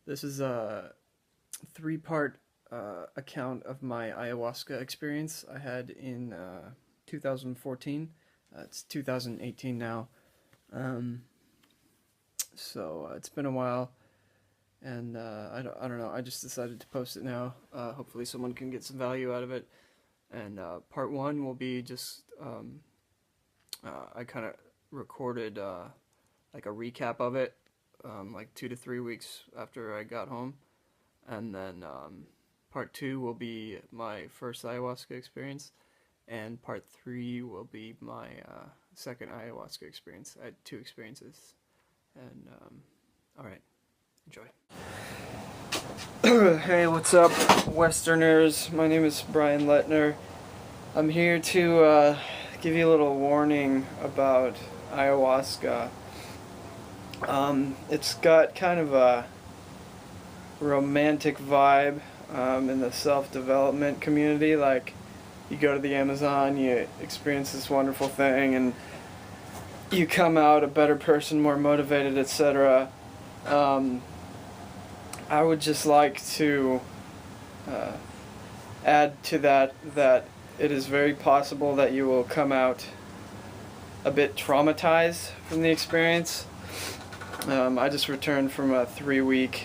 This is a three-part account of my ayahuasca experience I had in 2014. It's 2018 now. Um, it's been a while, and I don't know. I just decided to post it now. Hopefully, someone can get some value out of it. And part one will be just I kind of recorded like a recap of it, like 2 to 3 weeks after I got home. And then part two will be my first ayahuasca experience, and part three will be my second ayahuasca experience. I had two experiences, and all right, enjoy. Hey, what's up, Westerners? My name is Brian Lettner. I'm here to give you a little warning about ayahuasca. It's got kind of a romantic vibe in the self-development community. Like, you go to the Amazon, you experience this wonderful thing, and you come out a better person, more motivated, etc. I would just like to add to that it is very possible that you will come out a bit traumatized from the experience. I just returned from a 3 weeks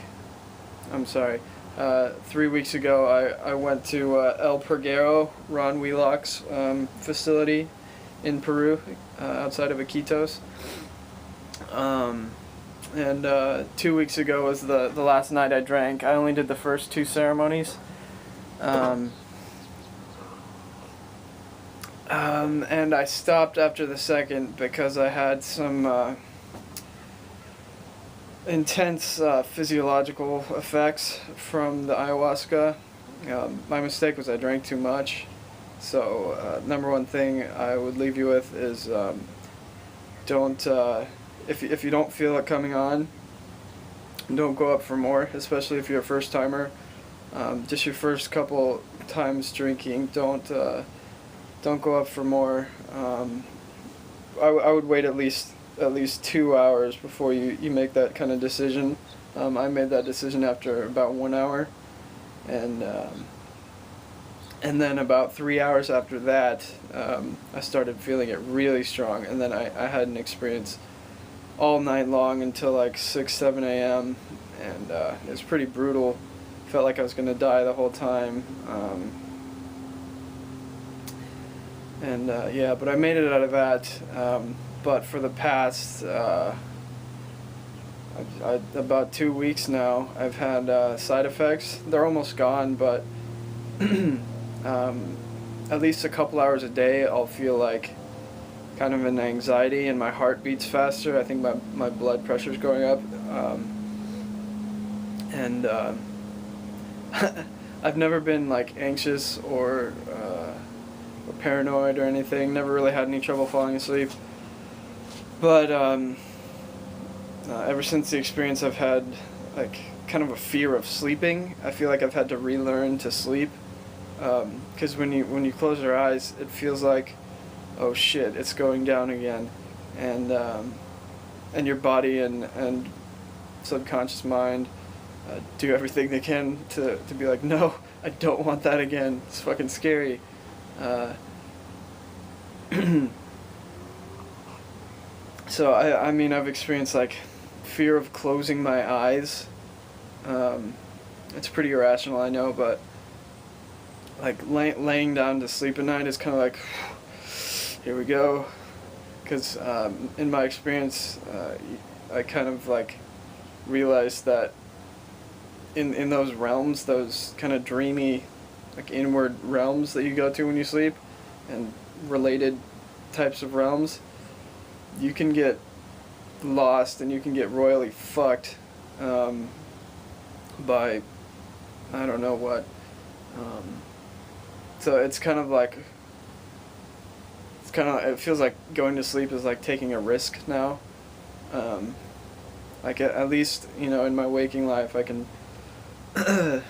ago, I went to El Perguero, Ron Wheelock's facility in Peru, outside of Iquitos. And 2 weeks ago was the last night I drank. I only did the first two ceremonies. And I stopped after the second because I had some intense physiological effects from the ayahuasca. My mistake was I drank too much. So number one thing I would leave you with is don't if you don't feel it coming on, don't go up for more, especially if you're a first timer. Just your first couple times drinking, don't go up for more. I would wait at least 2 hours before you make that kind of decision. I made that decision after about 1 hour, and then about 3 hours after that, I started feeling it really strong, and then I had an experience all night long until like 6-7 a.m. and it was pretty brutal. Felt like I was gonna die the whole time. Yeah, but I made it out of that. But for the past about 2 weeks now, I've had side effects. They're almost gone, but at least a couple hours a day I'll feel like kind of an anxiety, and my heart beats faster. I think my blood pressure's going up. And I've never been like anxious or paranoid or anything. Never really had any trouble falling asleep. But ever since the experience, I've had like kind of a fear of sleeping. I feel like I've had to relearn to sleep, because when you close your eyes, it feels like, oh shit, it's going down again, and your body and subconscious mind do everything they can to be like, no, I don't want that again. It's fucking scary. So I mean, I've experienced like fear of closing my eyes. It's pretty irrational, I know, but like laying down to sleep at night is kind of like, here we go, because in my experience, I kind of like realized that in those realms, those kind of dreamy, like inward realms that you go to when you sleep, and related types of realms, you can get lost and you can get royally fucked by I don't know what. So it's kind of like, it feels like going to sleep is like taking a risk now. Like at least, in my waking life I can I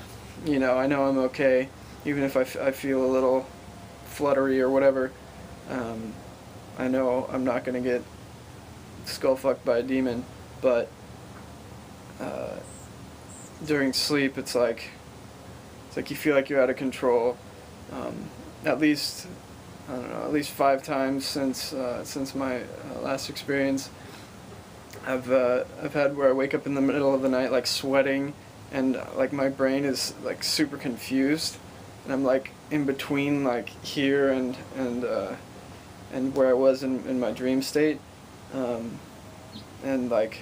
know I'm okay, even if I feel a little fluttery or whatever. I know I'm not going to get skull fucked by a demon, but during sleep, it's like you feel like you're out of control. At least, I don't know, at least 5 times since my last experience, I've had where I wake up in the middle of the night like sweating, and like my brain is like super confused, and I'm like in between like here and where I was in my dream state, and like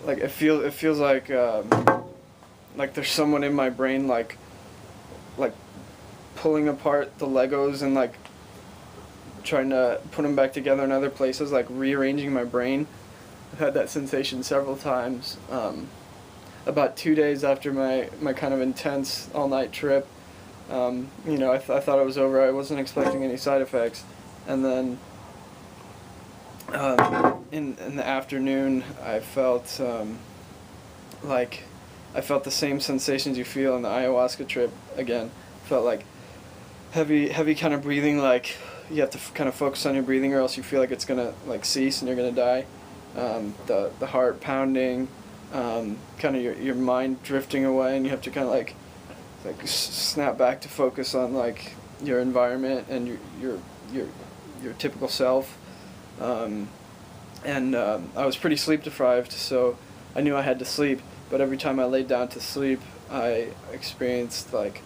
it feels like there's someone in my brain like pulling apart the Legos and like trying to put them back together in other places, like rearranging my brain. I've had that sensation several times. About 2 days after my kind of intense all-night trip, I thought it was over. I wasn't expecting any side effects, and then in the afternoon, I felt I felt the same sensations you feel in the ayahuasca trip again. Felt like heavy kind of breathing, like you have to kind of focus on your breathing or else you feel like it's gonna like cease and you're gonna die. The heart pounding, kind of your mind drifting away, and you have to kind of like snap back to focus on like your environment and your typical self. I was pretty sleep deprived, so I knew I had to sleep. But every time I laid down to sleep, I experienced like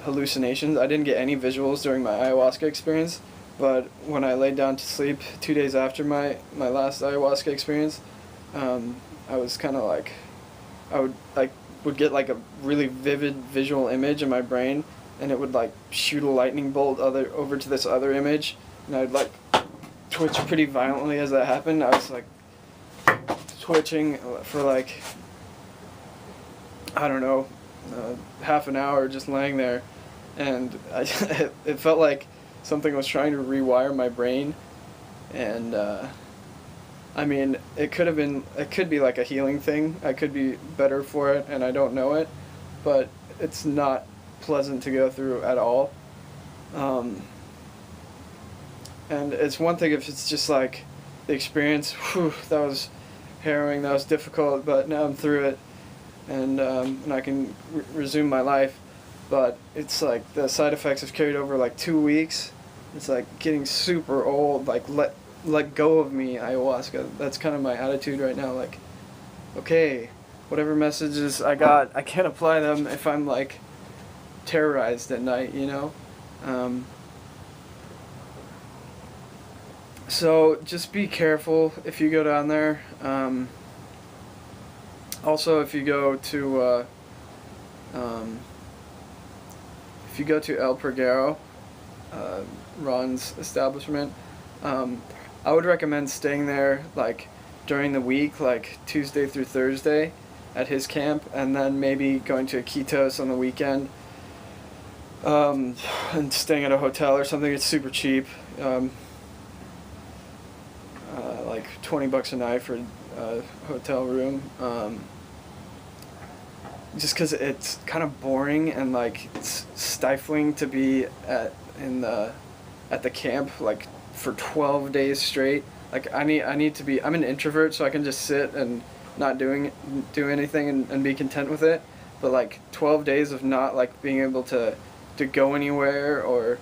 hallucinations. I didn't get any visuals during my ayahuasca experience, but when I laid down to sleep 2 days after my last ayahuasca experience, I was kind of like, I would get like a really vivid visual image in my brain, and it would like shoot a lightning bolt over to this other image, and I'd like twitch pretty violently as that happened. I was like twitching for like, I don't know, half an hour just laying there, and it felt like something was trying to rewire my brain, and I mean, it could be like a healing thing. I could be better for it, and I don't know it, but it's not pleasant to go through at all. And it's one thing if it's just like the experience, that was harrowing, that was difficult, but now I'm through it, and I can resume my life. But it's like the side effects have carried over like 2 weeks. It's like getting super old, like let go of me, ayahuasca. That's kind of my attitude right now, like, okay, whatever messages I got, I can't apply them if I'm like terrorized at night, you know? So just be careful if you go down there. Also, if you go to El Perguero, Ron's establishment, I would recommend staying there like during the week, like Tuesday through Thursday at his camp, and then maybe going to Iquitos on the weekend, and staying at a hotel or something. It's super cheap, like $20 a night for a hotel room, just because it's kind of boring and like it's stifling to be at the camp like for 12 days straight. Like I need to be. I'm an introvert, so I can just sit and not do anything and be content with it. But like 12 days of not like being able to go anywhere, or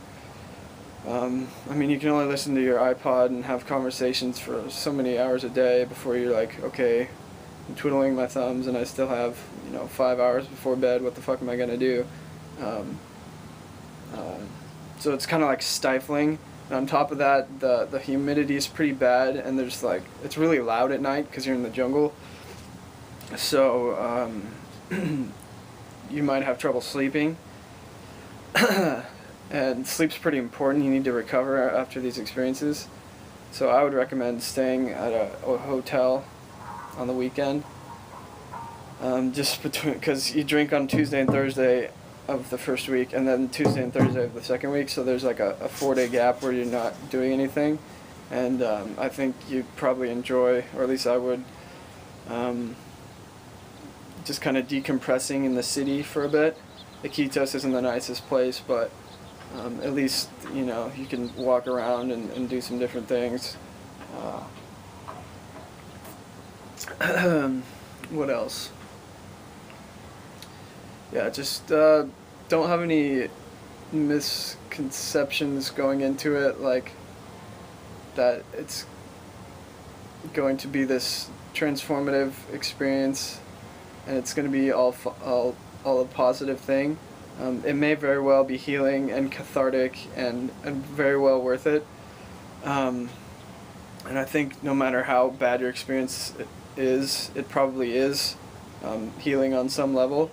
I mean, you can only listen to your iPod and have conversations for so many hours a day before you're like, okay, I'm twiddling my thumbs and I still have 5 hours before bed. What the fuck am I gonna do? So it's kind of like stifling. And on top of that, the humidity is pretty bad, and there's like, it's really loud at night because you're in the jungle. So you might have trouble sleeping. And sleep's pretty important. You need to recover after these experiences. So I would recommend staying at a hotel on the weekend. Just because you drink on Tuesday and Thursday of the first week, and then Tuesday and Thursday of the second week, so there's like a 4-day gap where you're not doing anything, and I think you'd probably enjoy, or at least I would, just kind of decompressing in the city for a bit. Iquitos isn't the nicest place, but at least you can walk around and do some different things. What else? Yeah, just don't have any misconceptions going into it, like that it's going to be this transformative experience and it's going to be all a positive thing. It may very well be healing and cathartic and very well worth it. And I think no matter how bad your experience is, it probably is healing on some level.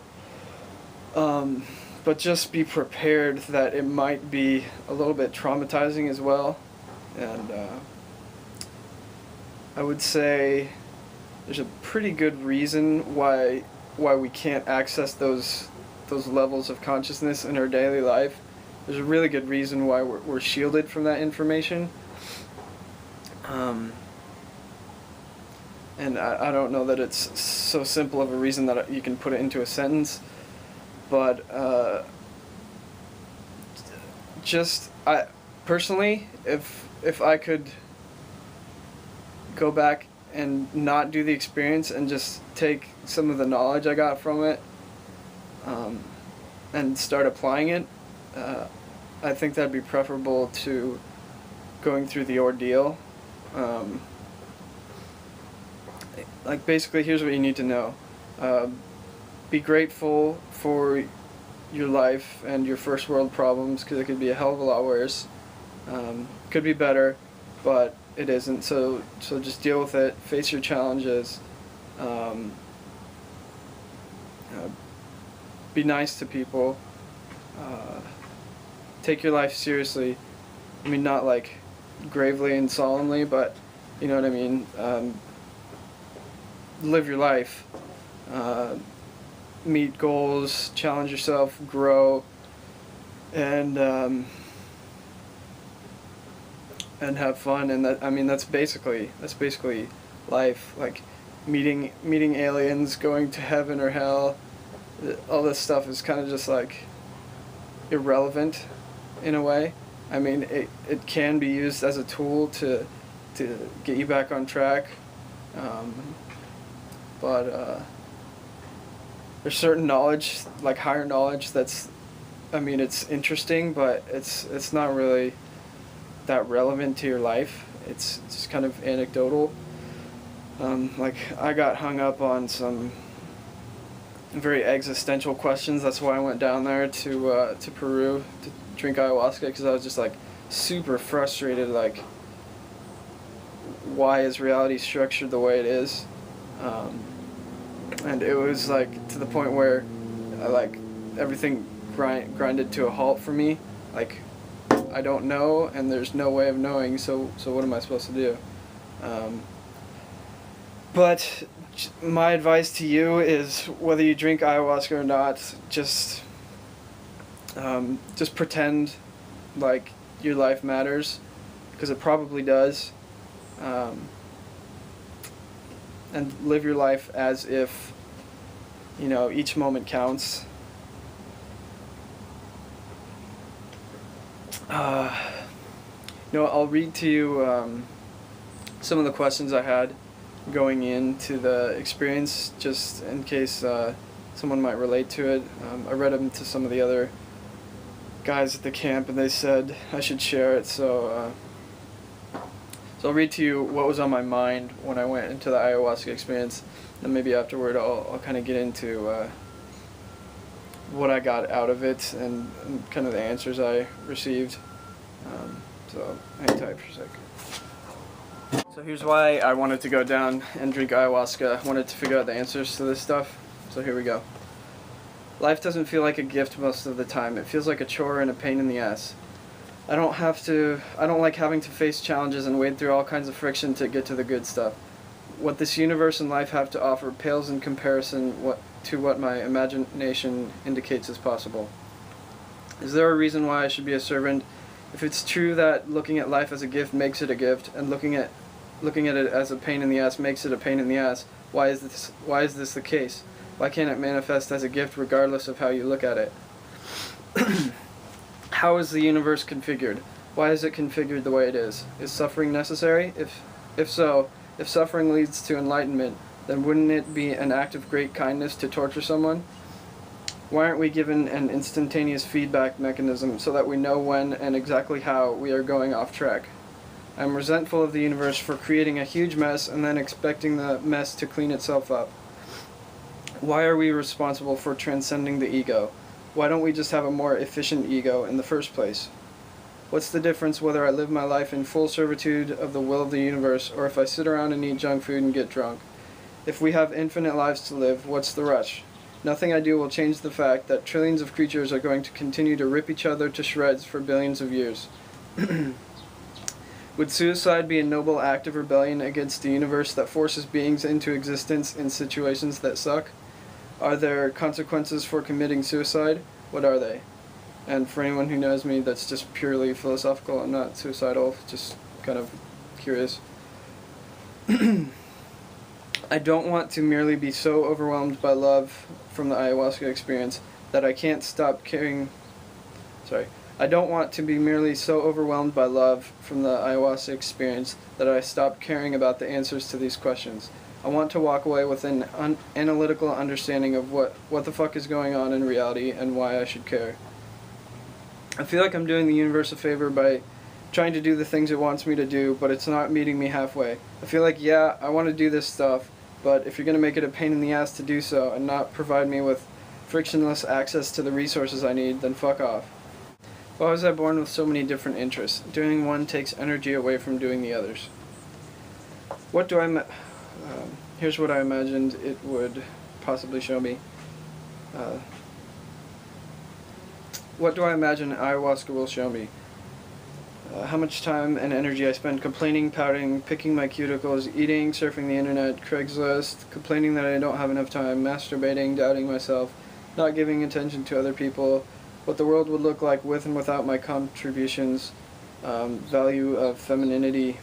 But just be prepared that it might be a little bit traumatizing as well. And I would say there's a pretty good reason why we can't access those levels of consciousness in our daily life. There's a really good reason why we're shielded from that information. And I don't know that it's so simple of a reason that you can put it into a sentence, but I personally, if I could go back and not do the experience and just take some of the knowledge I got from it and start applying it, I think that'd be preferable to going through the ordeal. Like basically, here's what you need to know. Be grateful for your life and your first world problems, because it could be a hell of a lot worse. Could be better, but it isn't. So just deal with it. Face your challenges. Be nice to people. Take your life seriously. I mean, not like gravely and solemnly, but you know what I mean. Live your life. Meet goals. Challenge yourself. Grow. And have fun. And that's basically life. Like meeting aliens, going to heaven or hell. All this stuff is kind of just like irrelevant in a way. I mean, it can be used as a tool to get you back on track, but there's certain knowledge, like higher knowledge, it's interesting, but it's not really that relevant to your life. It's just kind of anecdotal. Like I got hung up on some very existential questions. That's why I went down there to Peru to drink ayahuasca, because I was just like super frustrated, like why is reality structured the way it is, and it was like to the point where everything grinded to a halt for me. Like I don't know, and there's no way of knowing, so what am I supposed to do? But my advice to you is, whether you drink ayahuasca or not, just pretend like your life matters, because it probably does, and live your life as if, each moment counts. I'll read to you some of the questions I had going into the experience, just in case someone might relate to it. I read them to some of the other guys at the camp, and they said I should share it, so I'll read to you what was on my mind when I went into the ayahuasca experience, and maybe afterward I'll kind of get into what I got out of it and kind of the answers I received. So hang tight for a sec. So here's why I wanted to go down and drink ayahuasca. I wanted to figure out the answers to this stuff. So here we go. Life doesn't feel like a gift most of the time. It feels like a chore and a pain in the ass. I don't like having to face challenges and wade through all kinds of friction to get to the good stuff. What this universe and life have to offer pales in comparison to what my imagination indicates is possible. Is there a reason why I should be a servant? If it's true that looking at life as a gift makes it a gift, and looking at it as a pain in the ass makes it a pain in the ass, why is this the case? Why can't it manifest as a gift regardless of how you look at it? How is the universe configured? Why is it configured the way it is? Is suffering necessary? If so, if suffering leads to enlightenment, then wouldn't it be an act of great kindness to torture someone? Why aren't we given an instantaneous feedback mechanism so that we know when and exactly how we are going off track? I'm resentful of the universe for creating a huge mess and then expecting the mess to clean itself up. Why are we responsible for transcending the ego? Why don't we just have a more efficient ego in the first place? What's the difference whether I live my life in full servitude of the will of the universe or if I sit around and eat junk food and get drunk? If we have infinite lives to live, what's the rush? Nothing I do will change the fact that trillions of creatures are going to continue to rip each other to shreds for billions of years. Would suicide be a noble act of rebellion against the universe that forces beings into existence in situations that suck? Are there consequences for committing suicide? What are they? And for anyone who knows me, that's just purely philosophical. I'm not suicidal, just kind of curious. I don't want to merely be so overwhelmed by love from the ayahuasca experience that I can't stop caring. I don't want to be merely so overwhelmed by love from the ayahuasca experience that I stop caring about the answers to these questions. I want to walk away with an analytical understanding of what the fuck is going on in reality and why I should care. I feel like I'm doing the universe a favor by trying to do the things it wants me to do, but it's not meeting me halfway. I feel like, yeah, I want to do this stuff, but if you're going to make it a pain in the ass to do so and not provide me with frictionless access to the resources I need, then fuck off. Why was I born with so many different interests? Doing one takes energy away from doing the others. Here's what I imagined it would possibly show me. What do I imagine ayahuasca will show me? How much time and energy I spend complaining, pouting, picking my cuticles, eating, surfing the internet, Craigslist, complaining that I don't have enough time, masturbating, doubting myself, not giving attention to other people, what the world would look like with and without my contributions, value of femininity.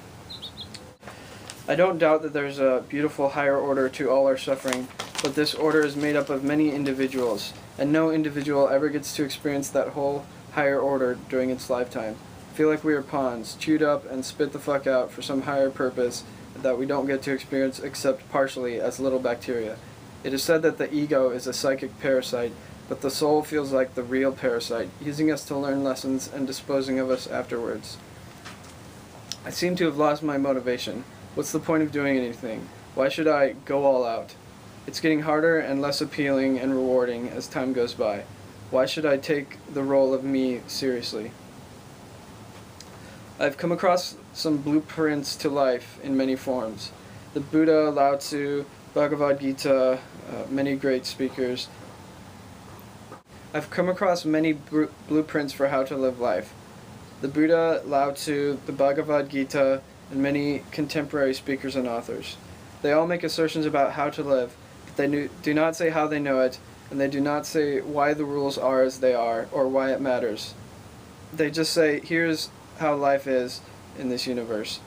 I don't doubt that there's a beautiful higher order to all our suffering, but this order is made up of many individuals, and no individual ever gets to experience that whole higher order during its lifetime. I feel like we are pawns, chewed up and spit the fuck out for some higher purpose that we don't get to experience except partially as little bacteria. It is said that the ego is a psychic parasite, but the soul feels like the real parasite, using us to learn lessons and disposing of us afterwards. I seem to have lost my motivation. What's the point of doing anything? Why should I go all out? It's getting harder and less appealing and rewarding as time goes by. Why should I take the role of me seriously? I've come across some blueprints to life in many forms. The Buddha, Lao Tzu, Bhagavad Gita, many great speakers. I've come across many blueprints for how to live life. The Buddha, Lao Tzu, the Bhagavad Gita, and many contemporary speakers and authors. They all make assertions about how to live, but they do not say how they know it, and they do not say why the rules are as they are, or why it matters. They just say, here's how life is in this universe.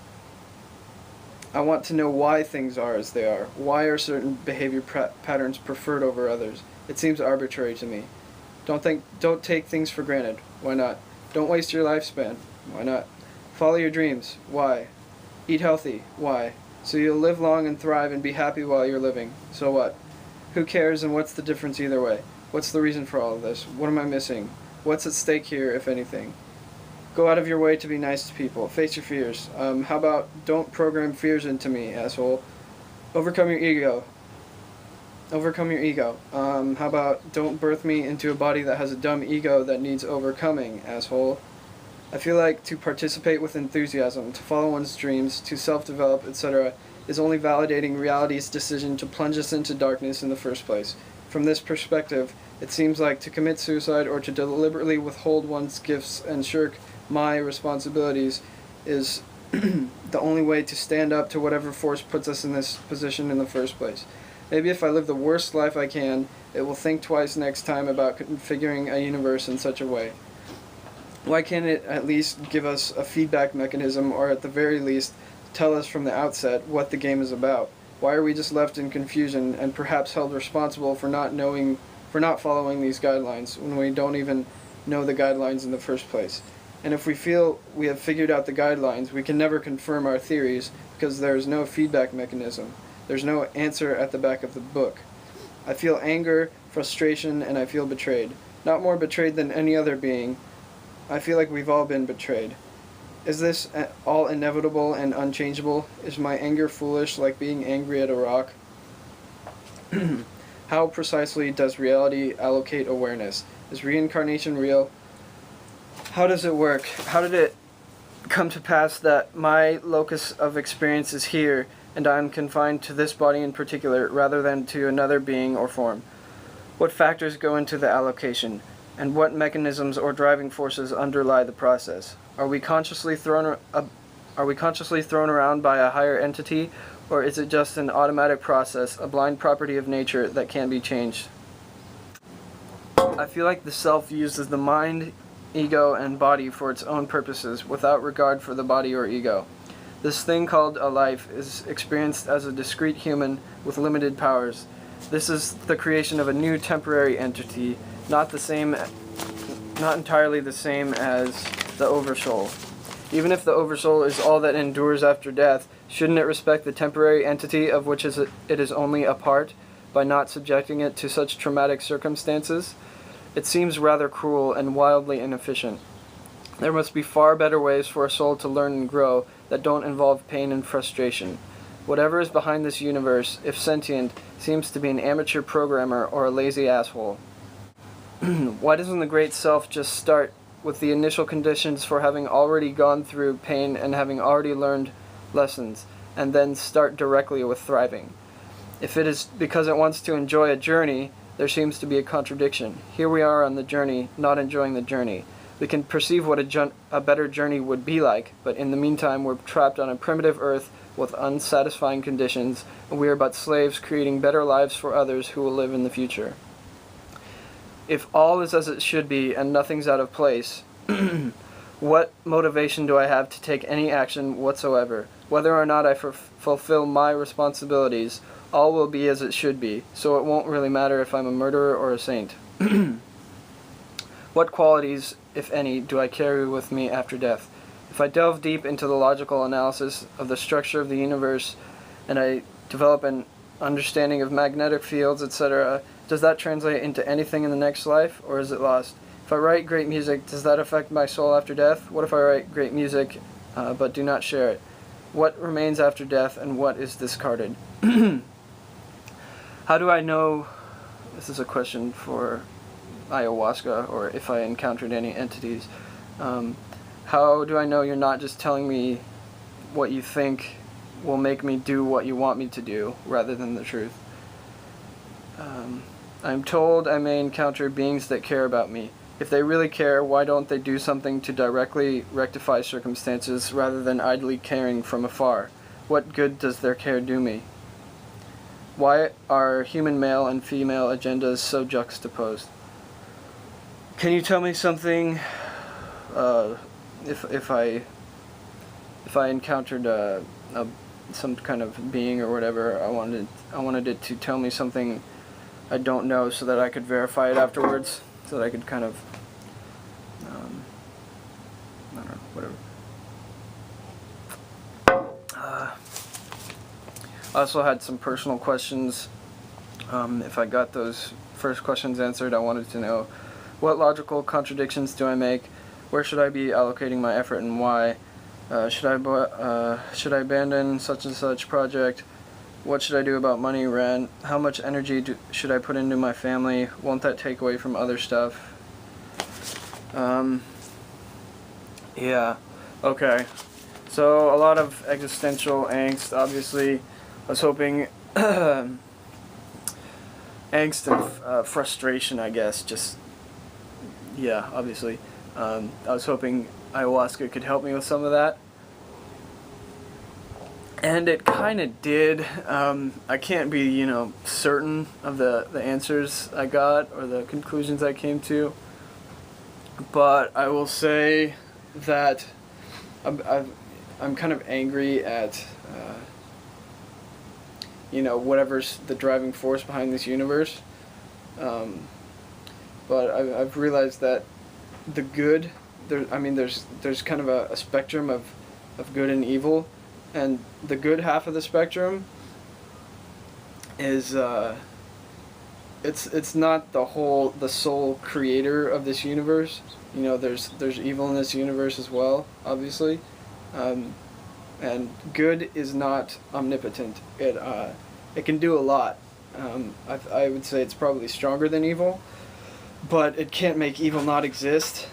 I want to know why things are as they are. Why are certain behavior patterns preferred over others? It seems arbitrary to me. Don't take things for granted. Why not? Don't waste your lifespan. Why not? Follow your dreams. Why? Eat healthy. Why? So you'll live long and thrive and be happy while you're living. So what? Who cares and what's the difference either way? What's the reason for all of this? What am I missing? What's at stake here, if anything? Go out of your way to be nice to people. Face your fears. How about don't program fears into me, asshole? Overcome your ego. Overcome your ego. How about don't birth me into a body that has a dumb ego that needs overcoming, asshole? I feel like to participate with enthusiasm, to follow one's dreams, to self-develop, etc., is only validating reality's decision to plunge us into darkness in the first place. From this perspective, it seems like to commit suicide or to deliberately withhold one's gifts and shirk my responsibilities is the only way to stand up to whatever force puts us in this position in the first place. Maybe if I live the worst life I can, it will think twice next time about configuring a universe in such a way. Why can't it at least give us a feedback mechanism, or at the very least tell us from the outset what the game is about? Why are we just left in confusion and perhaps held responsible for not following these guidelines when we don't even know the guidelines in the first place? And if we feel we have figured out the guidelines, we can never confirm our theories because there is no feedback mechanism. There's no answer at the back of the book. I feel anger, frustration, and I feel betrayed. Not more betrayed than any other being. I feel like we've all been betrayed. Is this all inevitable and unchangeable? Is my anger foolish, like being angry at a rock? How precisely does reality allocate awareness? Is reincarnation real? How does it work? How did it come to pass that my locus of experience is here, and I am confined to this body in particular, rather than to another being or form? What factors go into the allocation, and what mechanisms or driving forces underlie the process? Are we consciously thrown around by a higher entity, or is it just an automatic process, a blind property of nature that can't be changed? I feel like the self uses the mind, ego, and body for its own purposes, without regard for the body or ego. This thing called a life is experienced as a discrete human with limited powers. This is the creation of a new temporary entity, not entirely the same as the oversoul. Even if the oversoul is all that endures after death, shouldn't it respect the temporary entity of which it is only a part, by not subjecting it to such traumatic circumstances? It seems rather cruel and wildly inefficient. There must be far better ways for a soul to learn and grow that don't involve pain and frustration. Whatever is behind this universe, if sentient, seems to be an amateur programmer or a lazy asshole. Why doesn't the great self just start with the initial conditions for having already gone through pain and having already learned lessons, and then start directly with thriving? If it is because it wants to enjoy a journey, there seems to be a contradiction. Here we are on the journey, not enjoying the journey. We can perceive what a better journey would be like, but in the meantime we're trapped on a primitive earth with unsatisfying conditions, and we are but slaves creating better lives for others who will live in the future. If all is as it should be and nothing's out of place, what motivation do I have to take any action whatsoever? Whether or not I fulfill my responsibilities, all will be as it should be, so it won't really matter if I'm a murderer or a saint. What qualities, if any, do I carry with me after death? If I delve deep into the logical analysis of the structure of the universe, and I develop an understanding of magnetic fields, etc., does that translate into anything in the next life, or is it lost? If I write great music, does that affect my soul after death? What if I write great music, but do not share it? What remains after death, and what is discarded? How do I know, this is a question for ayahuasca, or if I encountered any entities, how do I know you're not just telling me what you think will make me do what you want me to do, rather than the truth? I'm told I may encounter beings that care about me. If they really care, why don't they do something to directly rectify circumstances rather than idly caring from afar? What good does their care do me? Why are human male and female agendas so juxtaposed? Can you tell me something, if I encountered some kind of being or whatever, I wanted it to tell me something I don't know, so that I could verify it afterwards, so that I could kind of, I don't know, whatever. I also had some personal questions. If I got those first questions answered, I wanted to know, what logical contradictions do I make? Where should I be allocating my effort, and why? Should I abandon such and such project? What should I do about money, rent? How much energy should I put into my family? Won't that take away from other stuff? Yeah, okay. So, a lot of existential angst, obviously. I was hoping, angst and frustration, I guess, just, yeah, obviously. I was hoping ayahuasca could help me with some of that. And it kind of did. I can't be, certain of the answers I got or the conclusions I came to. But I will say that I'm kind of angry at, whatever's the driving force behind this universe. But I've realized that the good, there's kind of a spectrum of good and evil. And the good half of the spectrum is it's not the sole creator of this universe. You know, there's evil in this universe as well, obviously, and good is not omnipotent. It can do a lot. I would say it's probably stronger than evil, but it can't make evil not exist.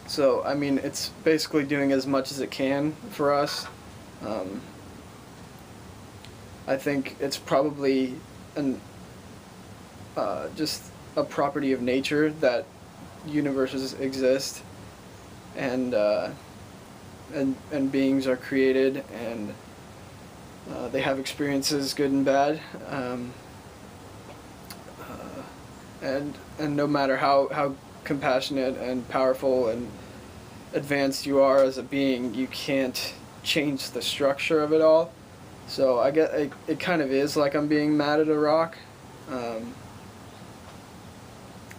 So I mean, it's basically doing as much as it can for us. I think it's probably just a property of nature that universes exist, and beings are created, and they have experiences, good and bad, and no matter how compassionate and powerful and advanced you are as a being, you can't change the structure of it all. So I get it kind of is like I'm being mad at a rock. I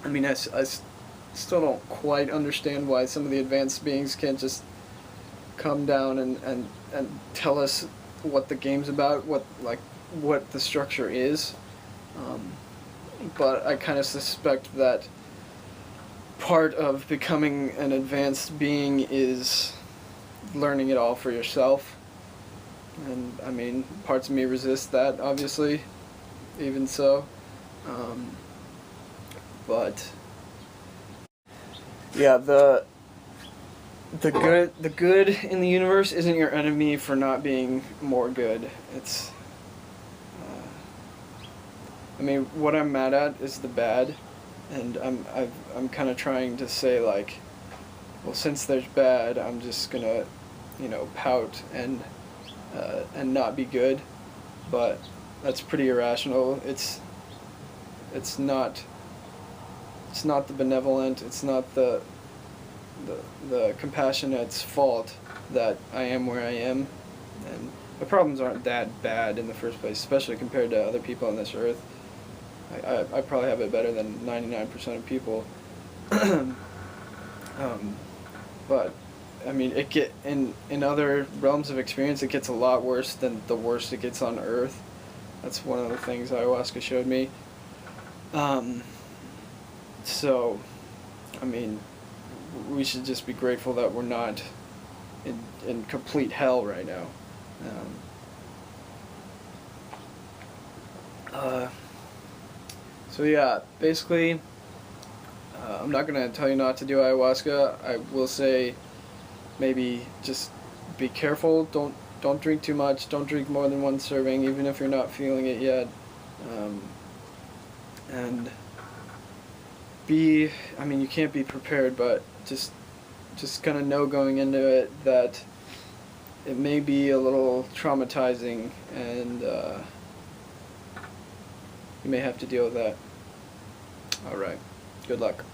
mean, I still don't quite understand why some of the advanced beings can't just come down and tell us what the game's about, what the structure is. But I kind of suspect that part of becoming an advanced being is learning it all for yourself. And I mean, parts of me resist that, obviously, even so. But yeah, the good in the universe isn't your enemy for not being more good. It's I mean, what I'm mad at is the bad, and I'm kind of trying to say, like, well, since there's bad, I'm just gonna, pout and not be good. But that's pretty irrational. It's not the benevolent, it's not the compassionate's fault that I am where I am, and the problems aren't that bad in the first place, especially compared to other people on this earth. I probably have it better than 99% of people. But I mean, in other realms of experience, it gets a lot worse than the worst it gets on Earth. That's one of the things ayahuasca showed me. So, I mean, we should just be grateful that we're not in complete hell right now. So yeah, basically, I'm not going to tell you not to do ayahuasca. I will say maybe just be careful. Don't drink too much. Don't drink more than one serving, even if you're not feeling it yet. And I mean, you can't be prepared, but just kind of know going into it that it may be a little traumatizing, and you may have to deal with that. Alright, good luck.